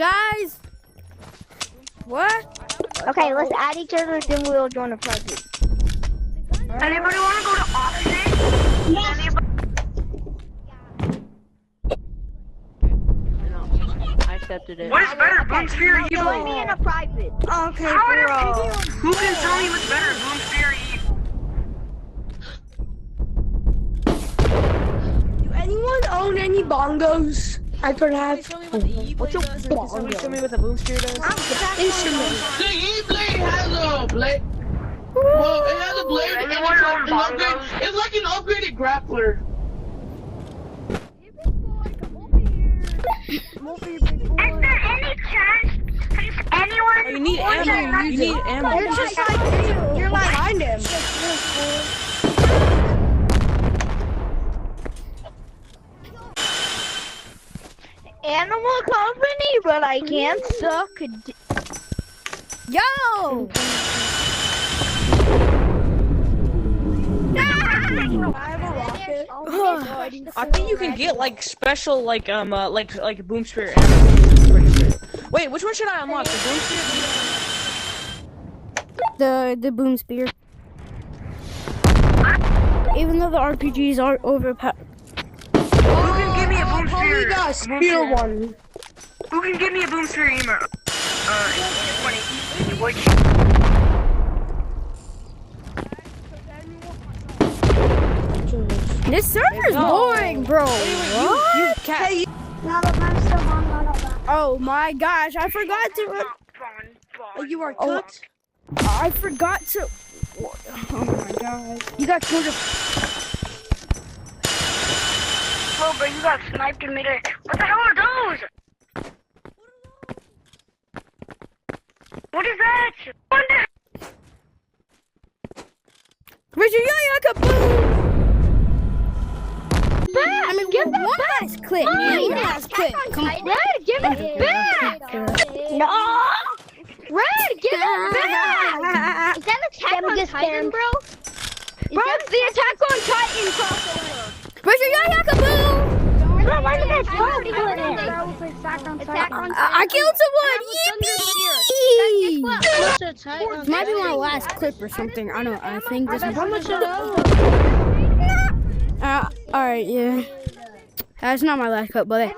guys. What? Okay, let's add each other, then we'll join a private. Anybody want to go to option? Yes. I accepted it. What is better, Boomsphere or Join Evil? me in a private. Okay, How are bro. there people? Who can tell me what's better, Boomsphere or Evil? Do anyone own any bongos? I could have. What's your Somebody show me what the Boomsphere does. Instrument. The E-blade has a blade. Well, it has a blade and it's like an upgrade. It's like an upgraded grappler. Is there any chance? Anyone? You need ammo. You need ammo. You're just like, you're like, Behind him. Animal Company, but I can't suck a d- Yo! I think you can get like special like Boomsphere ammo. Wait, which one should I unlock? The Boomsphere? The Boomsphere. Even though the RPGs are overpowered. Who can give me a Boomsphere? got spear one. Who can give me a Boomsphere emo? Which? This server's boring, bro. You cat. Oh my gosh, I forgot to. You are cooked. I forgot to. Oh my god. You got 200. Oh, bro, you got sniped in midair. What the hell are those? What is that? What the? Richard, yo, kaboom! I mean, give one last clip. One last clip. Come on. Red, give it back! No! Red, give it back! Is that Attack on Titan, bro? Bro, it's the Attack on Titan crossover! Richard, yo, kaboom! Bro, why did that already put in? I killed someone! Yippee! Might be my last clip or something. I don't know. I think this is. Alright, yeah. That's not my last clip, but. Who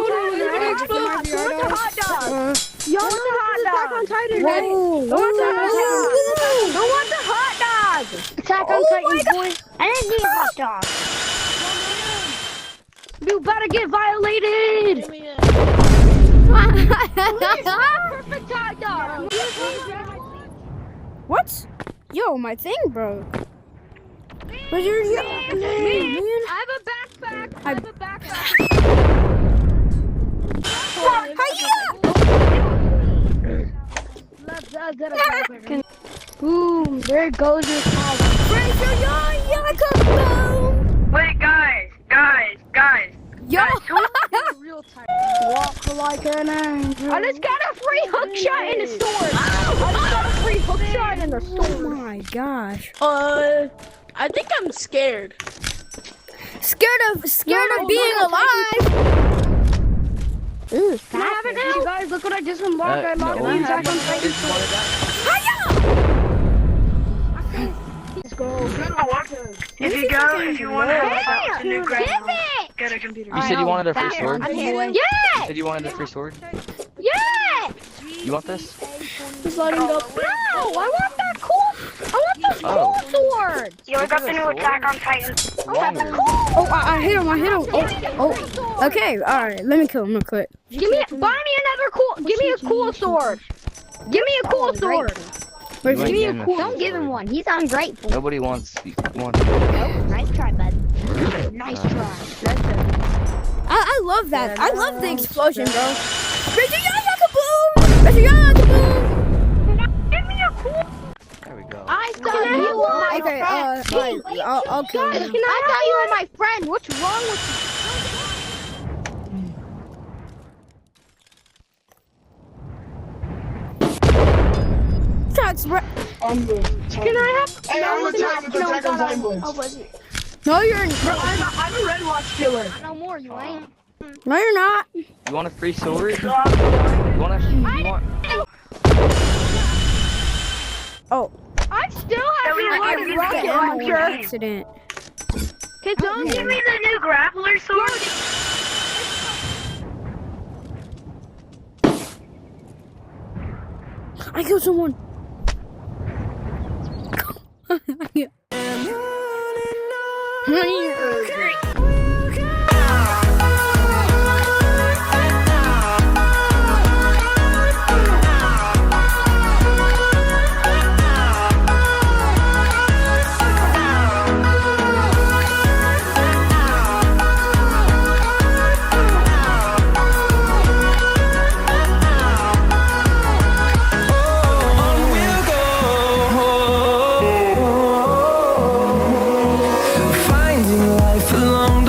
wants the hot dog? You want the hot dog? Who wants the hot dog? Attack on Titan, boy. I didn't need a hot dog. You better get violated. Perfect hot dog. What? Yo, my thing, bro. Where's your man? I have a backpack. I have a backpack. Boom! There goes your power. Wait, guys. Yo! Walk like an angel. I just got a free hook shot in the store. I just got a free hook shot in the Oh store. my gosh. I think I'm scared. Scared of being alive. Ooh, Can I have it now? You guys, look what I just unlocked. I unlocked the Attack on Titan. Let's go. If you want to have a new Give it! get a computer. You said you wanted a free sword? Yeah! You said you wanted a free sword? Yeah! You want this? Just letting go. No! I want that cool. I want the cool sword. Yo, I got the new Attack on Titan. I want the cool. Oh, I hit him. Oh. Okay, alright. Let me kill him real quick. Buy me another cool. Give me a cool sword. Give me a cool sword. Where's You he? ain't getting a Don't give him one. He's ungrateful. Nobody wants. Nope. Nice try, bud. Nice try. I love that. I love the explosion, bro. Richard, kaboom! Richard, kaboom! Give me a cool. There we go. I thought you were my Okay, friend. I'll kill him. I thought you were my friend. What's wrong with you? That's right. Can I have? Hey, I'm Attack on Titan. No, you're. Bro, I'm a red watch killer. No more. You ain't. No, you're not. You want a free sword? You want? Oh, I still have we a want rocket the ammo on launcher. accident. Can someone Give me the new grappler sword. I killed someone. Finding life along